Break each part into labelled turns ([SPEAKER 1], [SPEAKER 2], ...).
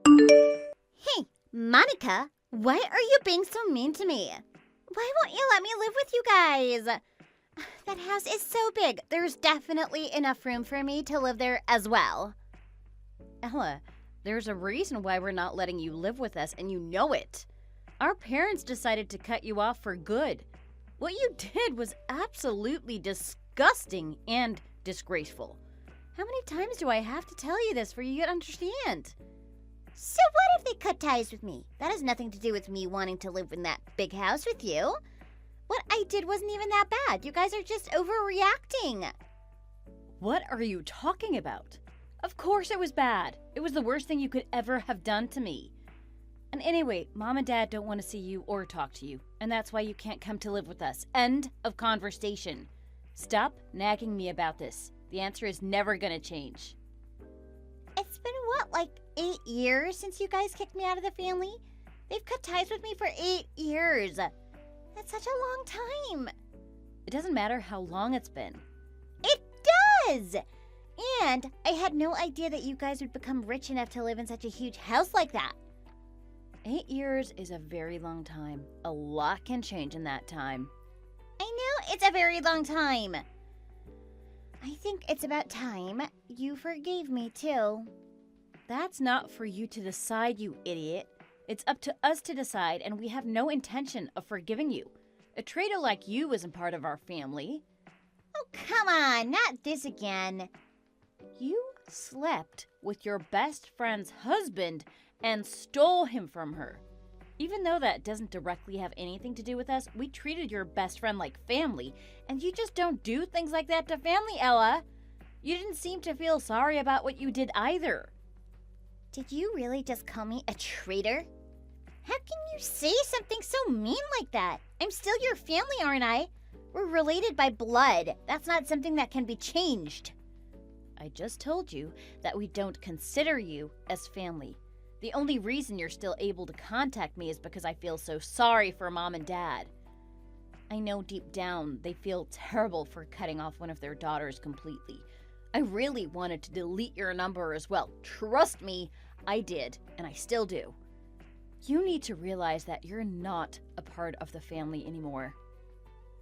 [SPEAKER 1] Hey, Monica, why are you being so mean to me? Why won't you let me live with you guys? That house is so big. There's definitely enough room for me to live there as well.
[SPEAKER 2] Ella, there's a reason why we're not letting you live with us, and you know it. Our parents decided to cut you off for good. What you did was absolutely disgusting and disgraceful. How many times do I have to tell you this for you to understand?
[SPEAKER 1] So what if they cut ties with me? That has nothing to do with me wanting to live in that big house with you. What I did wasn't even that bad. You guys are just overreacting.
[SPEAKER 2] What are you talking about? Of course it was bad. It was the worst thing you could ever have done to me. And anyway, Mom and Dad don't want to see you or talk to you, and that's why you can't come to live with us. End of conversation. Stop nagging me about this. The answer is never gonna change.
[SPEAKER 1] It's been what, like 8 years since you guys kicked me out of the family? They've cut ties with me for 8 years. That's such a long time.
[SPEAKER 2] It doesn't matter how long it's been.
[SPEAKER 1] It does! And I had no idea that you guys would become rich enough to live in such a huge house like that.
[SPEAKER 2] 8 years is a very long time. A lot can change in that time.
[SPEAKER 1] I know it's a very long time. I think it's about time you forgave me too.
[SPEAKER 2] That's not for you to decide, you idiot. It's up to us to decide, and we have no intention of forgiving you. A traitor like you isn't part of our family.
[SPEAKER 1] Oh, come on, not this again.
[SPEAKER 2] You slept with your best friend's husband and stole him from her. Even though that doesn't directly have anything to do with us, we treated your best friend like family, and you just don't do things like that to family, Ella. You didn't seem to feel sorry about what you did either.
[SPEAKER 1] Did you really just call me a traitor? How can you say something so mean like that? I'm still your family, aren't I? We're related by blood. That's not something that can be changed.
[SPEAKER 2] I just told you that we don't consider you as family. The only reason you're still able to contact me is because I feel so sorry for Mom and Dad. I know deep down they feel terrible for cutting off one of their daughters completely. I really wanted to delete your number as well. Trust me, I did, and I still do. You need to realize that you're not a part of the family anymore.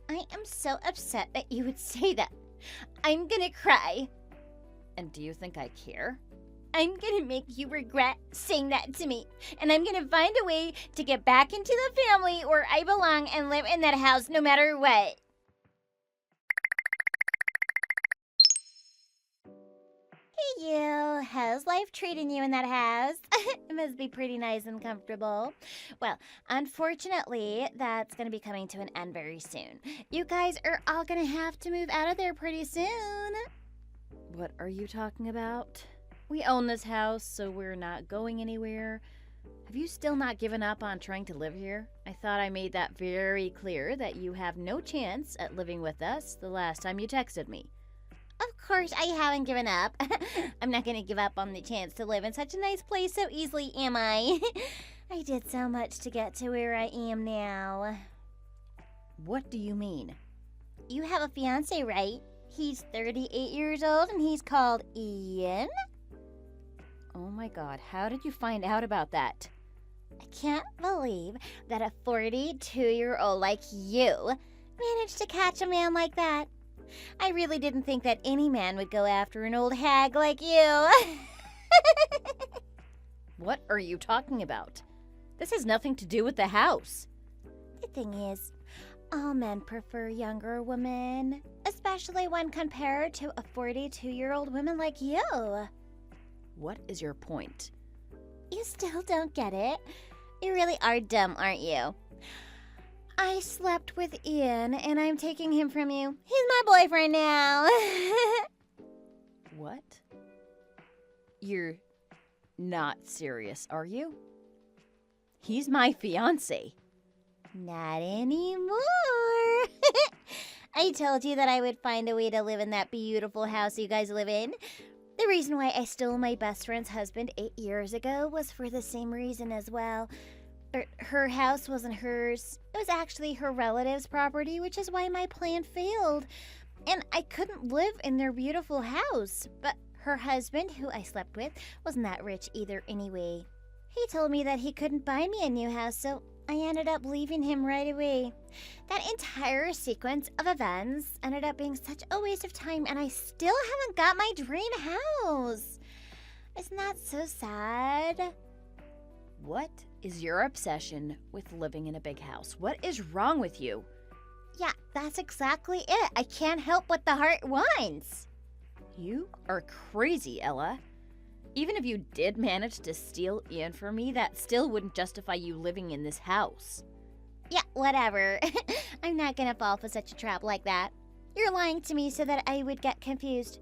[SPEAKER 1] I am so upset that you would say that. I'm gonna cry.
[SPEAKER 2] And do you think I care?
[SPEAKER 1] I'm gonna make you regret saying that to me. And I'm gonna find a way to get back into the family where I belong and live in that house no matter what. Hey you, how's life treating you in that house? It must be pretty nice and comfortable. Well, unfortunately, that's gonna be coming to an end very soon. You guys are all gonna have to move out of there pretty soon.
[SPEAKER 2] What are you talking about? We own this house, so we're not going anywhere. Have you still not given up on trying to live here? I thought I made that very clear that you have no chance at living with us the last time you texted me.
[SPEAKER 1] Of course, I haven't given up. I'm not gonna give up on the chance to live in such a nice place so easily, am I? I did so much to get to where I am now.
[SPEAKER 2] What do you mean?
[SPEAKER 1] You have a fiance, right? He's 38 years old and he's called Ian?
[SPEAKER 2] Oh my God, how did you find out about that?
[SPEAKER 1] I can't believe that a 42-year-old like you managed to catch a man like that. I really didn't think that any man would go after an old hag like you.
[SPEAKER 2] What are you talking about? This has nothing to do with the house.
[SPEAKER 1] The thing is, all men prefer younger women, especially when compared to a 42-year-old woman like you.
[SPEAKER 2] What is your point?
[SPEAKER 1] You still don't get it? You really are dumb, aren't you? I slept with Ian, and I'm taking him from you. He's my boyfriend now.
[SPEAKER 2] What? You're not serious, are you? He's my fiancé.
[SPEAKER 1] Not anymore. I told you that I would find a way to live in that beautiful house you guys live in. The reason why I stole my best friend's husband 8 years ago was for the same reason as well. But her house wasn't hers. It was actually her relative's property, which is why my plan failed. And I couldn't live in their beautiful house. But her husband, who I slept with, wasn't that rich either anyway. He told me that he couldn't buy me a new house, so I ended up leaving him right away. That entire sequence of events ended up being such a waste of time, and I still haven't got my dream house. Isn't that so sad?
[SPEAKER 2] What is your obsession with living in a big house? What is wrong with you?
[SPEAKER 1] Yeah, that's exactly it. I can't help what the heart wants.
[SPEAKER 2] You are crazy, Ella. Even if you did manage to steal Ian from me, that still wouldn't justify you living in this house.
[SPEAKER 1] Yeah, whatever. I'm not gonna fall for such a trap like that. You're lying to me so that I would get confused.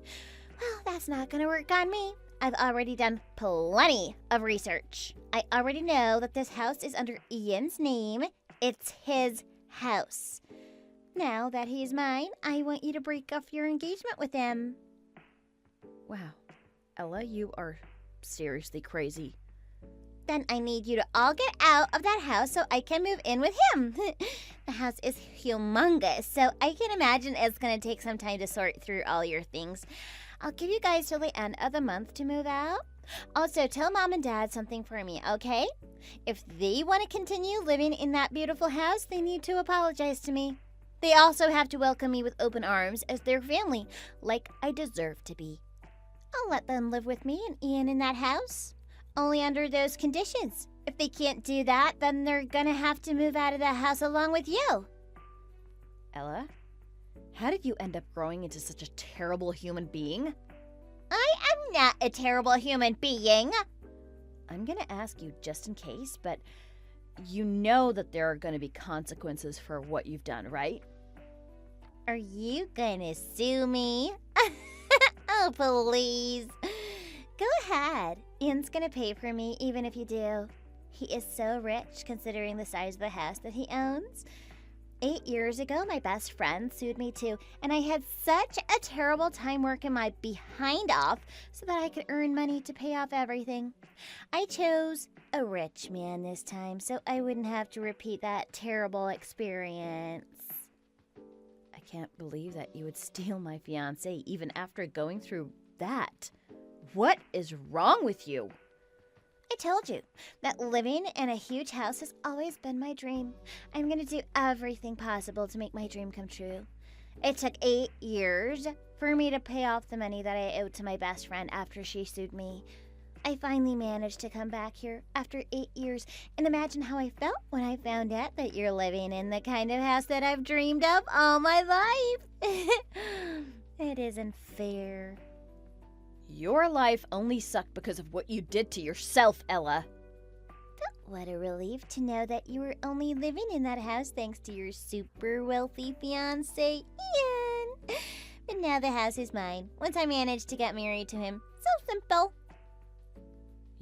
[SPEAKER 1] Well, that's not gonna work on me. I've already done plenty of research. I already know that this house is under Ian's name. It's his house. Now that he's mine, I want you to break off your engagement with him.
[SPEAKER 2] Wow. Ella, you are seriously crazy.
[SPEAKER 1] Then I need you to all get out of that house so I can move in with him. The house is humongous, so I can imagine it's going to take some time to sort through all your things. I'll give you guys till the end of the month to move out. Also, tell Mom and Dad something for me, okay? If they want to continue living in that beautiful house, they need to apologize to me. They also have to welcome me with open arms as their family, like I deserve to be. I'll let them live with me and Ian in that house. Only under those conditions. If they can't do that, then they're gonna have to move out of the house along with you.
[SPEAKER 2] Ella, how did you end up growing into such a terrible human being?
[SPEAKER 1] I am not a terrible human being.
[SPEAKER 2] I'm gonna ask you just in case, but you know that there are gonna be consequences for what you've done, right?
[SPEAKER 1] Are you gonna sue me? Oh, please. Go ahead. Ian's gonna pay for me even if you do. He is so rich considering the size of the house that he owns. 8 years ago, my best friend sued me too, and I had such a terrible time working my behind off so that I could earn money to pay off everything. I chose a rich man this time so I wouldn't have to repeat that terrible experience.
[SPEAKER 2] I can't believe that you would steal my fiancé even after going through that. What is wrong with you?
[SPEAKER 1] I told you that living in a huge house has always been my dream. I'm going to do everything possible to make my dream come true. It took 8 years for me to pay off the money that I owed to my best friend after she sued me. I finally managed to come back here after 8 years, and imagine how I felt when I found out that you're living in the kind of house that I've dreamed of all my life. It isn't fair.
[SPEAKER 2] Your life only sucked because of what you did to yourself, Ella.
[SPEAKER 1] What a relief to know that you were only living in that house thanks to your super wealthy fiancé, Ian. But now the house is mine, once I managed to get married to him. So simple.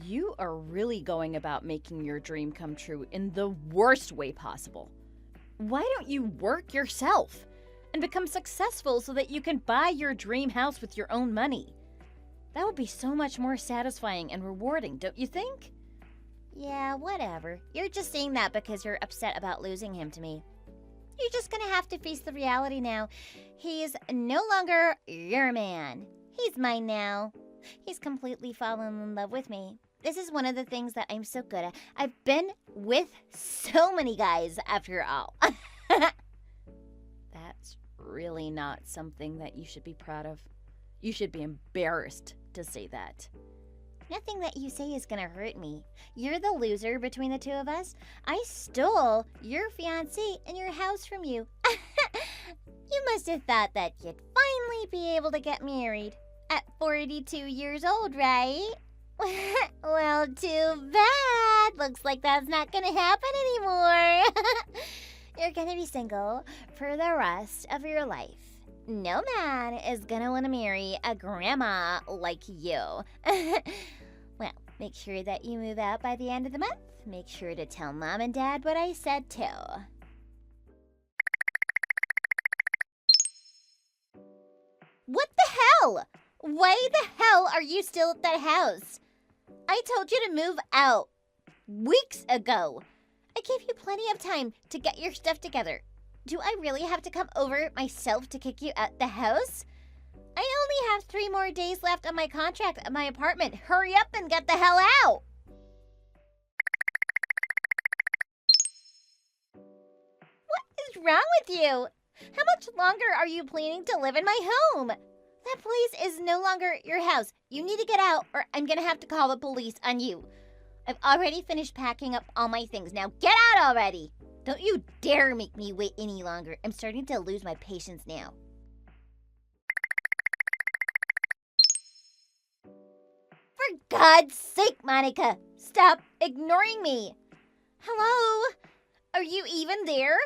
[SPEAKER 2] You are really going about making your dream come true in the worst way possible. Why don't you work yourself and become successful so that you can buy your dream house with your own money? That would be so much more satisfying and rewarding, don't you think?
[SPEAKER 1] Yeah, whatever. You're just saying that because you're upset about losing him to me. You're just gonna have to face the reality now. He's no longer your man. He's mine now. He's completely fallen in love with me. This is one of the things that I'm so good at. I've been with so many guys after all.
[SPEAKER 2] That's really not something that you should be proud of. You should be embarrassed to say that.
[SPEAKER 1] Nothing that you say is gonna hurt me. You're the loser between the two of us. I stole your fiancé and your house from you. You must have thought that you'd finally be able to get married. At 42 years old, right? Well, too bad. Looks like that's not gonna happen anymore. You're gonna be single for the rest of your life. No man is gonna want to marry a grandma like you. Well, make sure that you move out by the end of the month. Make sure to tell Mom and Dad what I said too. What the hell? Why the hell are you still at that house? I told you to move out weeks ago. I gave you plenty of time to get your stuff together. Do I really have to come over myself to kick you out the house? I only have 3 more days left on my contract at my apartment. Hurry up and get the hell out! is wrong with you? How much longer are you planning to live in my home? That place is no longer your house. You need to get out or I'm gonna have to call the police on you. I've already finished packing up all my things. Now get out already. Don't you dare make me wait any longer. I'm starting to lose my patience now. For God's sake, Monica, stop ignoring me. Hello? Are you even there?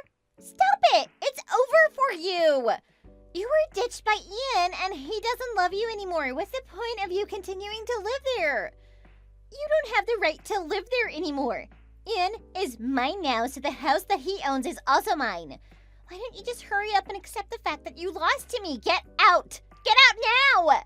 [SPEAKER 1] Stop it! It's over for you! You were ditched by Ian and he doesn't love you anymore. What's the point of you continuing to live there? You don't have the right to live there anymore. Ian is mine now, so the house that he owns is also mine. Why don't you just hurry up and accept the fact that you lost to me? Get out! Get out now!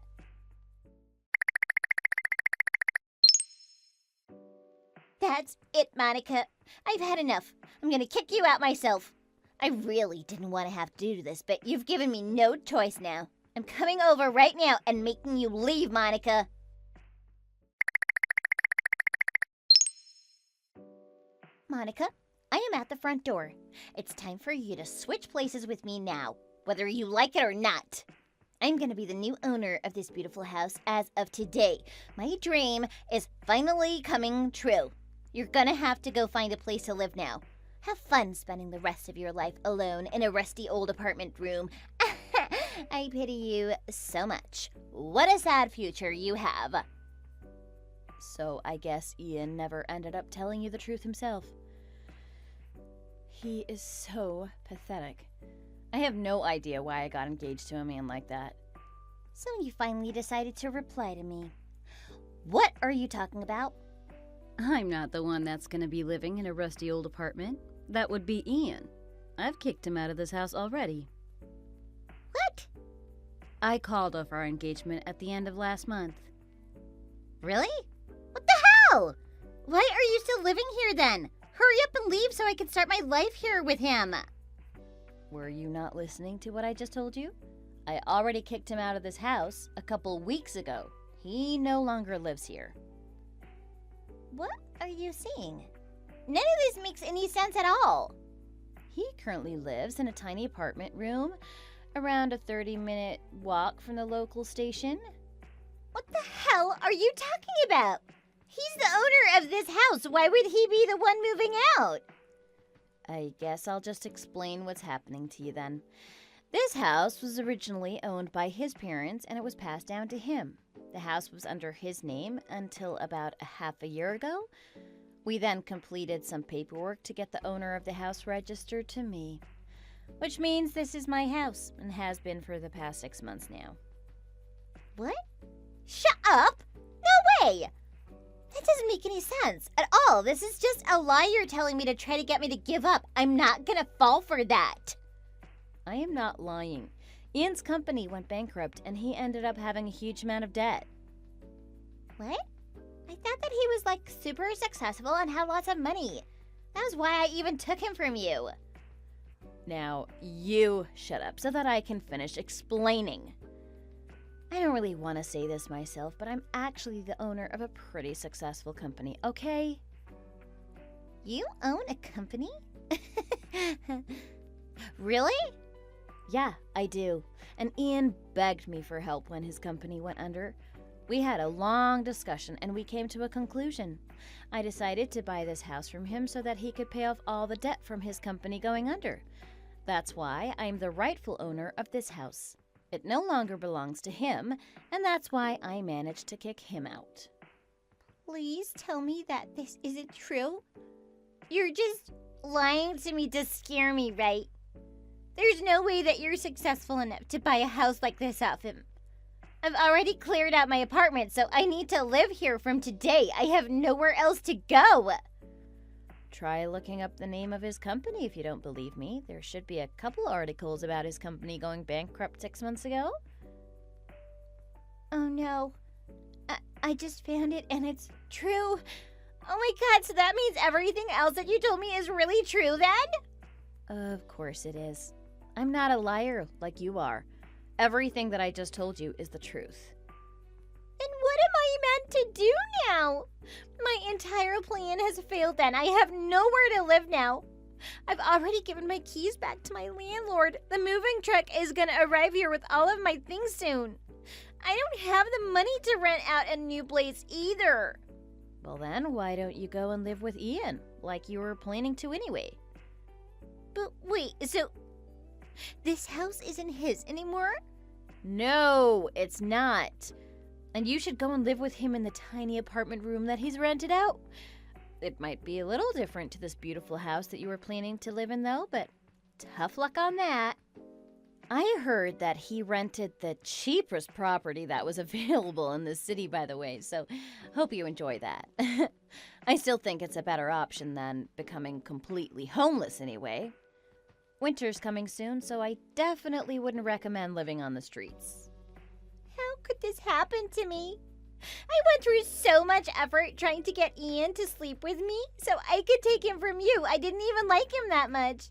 [SPEAKER 1] That's it, Monica. I've had enough. I'm gonna kick you out myself. I really didn't want to have to do this, but you've given me no choice now. I'm coming over right now and making you leave, Monica. Monica, I am at the front door. It's time for you to switch places with me now, whether you like it or not. I'm going to be the new owner of this beautiful house as of today. My dream is finally coming true. You're going to have to go find a place to live now. Have fun spending the rest of your life alone in a rusty old apartment room. I pity you so much. What a sad future you have.
[SPEAKER 2] So I guess Ian never ended up telling you the truth himself. He is so pathetic. I have no idea why I got engaged to a man like that.
[SPEAKER 1] So you finally decided to reply to me. What are you talking about?
[SPEAKER 3] I'm not the one that's gonna be living in a rusty old apartment. That would be Ian. I've kicked him out of this house already.
[SPEAKER 1] What?
[SPEAKER 3] I called off our engagement at the end of last month.
[SPEAKER 1] Really? What the hell? Why are you still living here then? Hurry up and leave so I can start my life here with him.
[SPEAKER 2] Were you not listening to what I just told you? I already kicked him out of this house a couple weeks ago. He no longer lives here.
[SPEAKER 1] What are you saying? None of this makes any sense at all.
[SPEAKER 2] He currently lives in a tiny apartment room around a 30-minute walk from the local station.
[SPEAKER 1] What the hell are you talking about? He's the owner of this house. Why would he be the one moving out?
[SPEAKER 2] I guess I'll just explain what's happening to you then. This house was originally owned by his parents and it was passed down to him. The house was under his name until about a half a year ago. We then completed some paperwork to get the owner of the house registered to me, which means this is my house and has been for the past 6 months now.
[SPEAKER 1] What? Shut up! No way! That doesn't make any sense at all. This is just a lie you're telling me to try to get me to give up. I'm not gonna fall for that.
[SPEAKER 2] I am not lying. Ian's company went bankrupt and he ended up having a huge amount of debt.
[SPEAKER 1] What? I thought that he was like super successful and had lots of money. That was why I even took him from you.
[SPEAKER 2] Now, you shut up so that I can finish explaining. I don't really want to say this myself, but I'm actually the owner of a pretty successful company, okay?
[SPEAKER 1] You own a company? Really?
[SPEAKER 2] Yeah, I do. And Ian begged me for help when his company went under. We had a long discussion and we came to a conclusion. I decided to buy this house from him so that he could pay off all the debt from his company going under. That's why I'm the rightful owner of this house. It no longer belongs to him, and that's why I managed to kick him out.
[SPEAKER 1] Please tell me that this isn't true. You're just lying to me to scare me, right? There's no way that you're successful enough to buy a house like this off him. I've already cleared out my apartment, so I need to live here from today. I have nowhere else to go.
[SPEAKER 2] Try looking up the name of his company if you don't believe me. There should be a couple articles about his company going bankrupt 6 months ago.
[SPEAKER 1] Oh no. I just found it and it's true. Oh my god, so that means everything else that you told me is really true then?
[SPEAKER 2] Of course it is. I'm not a liar like you are. Everything that I just told you is the truth.
[SPEAKER 1] And what am I meant to do now? My entire plan has failed then. I have nowhere to live now. I've already given my keys back to my landlord. The moving truck is gonna arrive here with all of my things soon. I don't have the money to rent out a new place either.
[SPEAKER 2] Well then, why don't you go and live with Ian, like you were planning to anyway?
[SPEAKER 1] But wait, so this house isn't his anymore?
[SPEAKER 2] No, it's not. And you should go and live with him in the tiny apartment room that he's rented out. It might be a little different to this beautiful house that you were planning to live in, though, but tough luck on that. I heard that he rented the cheapest property that was available in the city, by the way, so hope you enjoy that. I still think it's a better option than becoming completely homeless anyway. Winter's coming soon, so I definitely wouldn't recommend living on the streets.
[SPEAKER 1] How could this happen to me? I went through so much effort trying to get Ian to sleep with me so I could take him from you. I didn't even like him that much.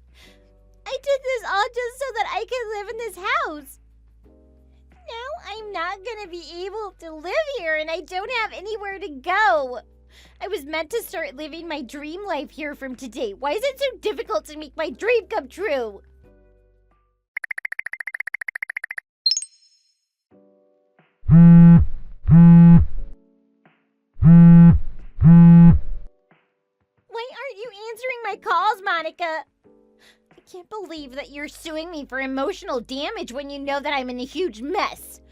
[SPEAKER 1] I did this all just so that I could live in this house. Now I'm not gonna be able to live here and I don't have anywhere to go. I was meant to start living my dream life here from today. Why is it so difficult to make my dream come true? Why aren't you answering my calls, Monica? I can't believe that you're suing me for emotional damage when you know that I'm in a huge mess.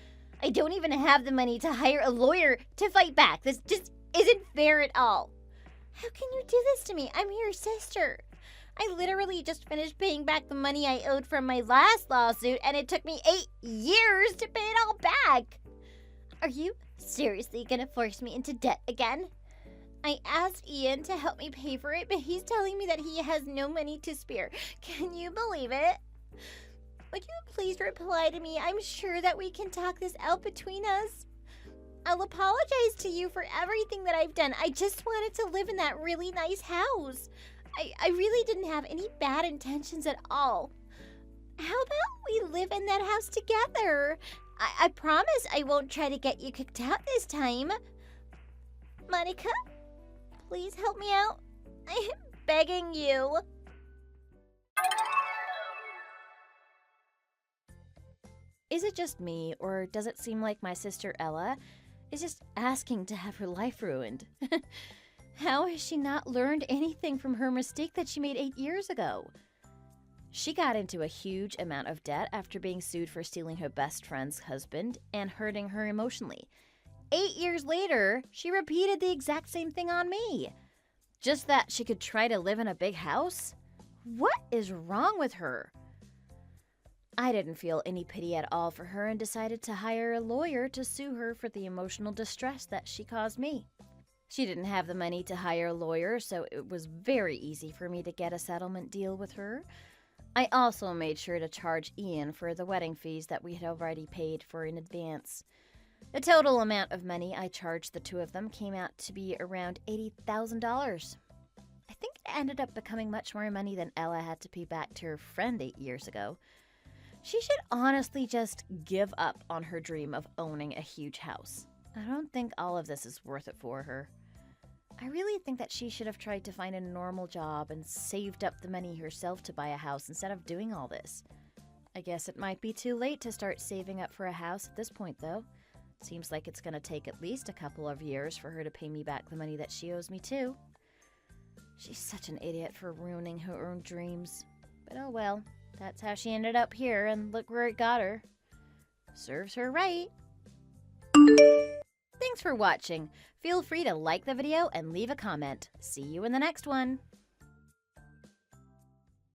[SPEAKER 1] I don't even have the money to hire a lawyer to fight back. This just isn't fair at all. How can you do this to me? I'm your sister. I literally just finished paying back the money I owed from my last lawsuit, and it took me 8 years to pay it all back. Are you seriously gonna force me into debt again? I asked Ian to help me pay for it, but he's telling me that he has no money to spare. Can you believe it? Would you please reply to me? I'm sure that we can talk this out between us. I'll apologize to you for everything that I've done. I just wanted to live in that really nice house. I really didn't have any bad intentions at all. How about we live in that house together? I promise I won't try to get you kicked out this time. Monica, please help me out. I'm begging you.
[SPEAKER 2] Is it just me, or does it seem like my sister Ella is just asking to have her life ruined? How has she not learned anything from her mistake that she made 8 years ago? She got into a huge amount of debt after being sued for stealing her best friend's husband and hurting her emotionally. 8 years later, she repeated the exact same thing on me. Just that she could try to live in a big house? What is wrong with her? I didn't feel any pity at all for her and decided to hire a lawyer to sue her for the emotional distress that she caused me. She didn't have the money to hire a lawyer, so it was very easy for me to get a settlement deal with her. I also made sure to charge Ian for the wedding fees that we had already paid for in advance. The total amount of money I charged the two of them came out to be around $80,000. I think it ended up becoming much more money than Ella had to pay back to her friend 8 years ago. She should honestly just give up on her dream of owning a huge house. I don't think all of this is worth it for her. I really think that she should have tried to find a normal job and saved up the money herself to buy a house instead of doing all this. I guess it might be too late to start saving up for a house at this point, though. Seems like it's going to take at least a couple of years for her to pay me back the money that she owes me, too. She's such an idiot for ruining her own dreams. But oh well, that's how she ended up here, and look where it got her. Serves her right. Thanks for watching. Feel free to like the video and leave a comment. See you in the next one.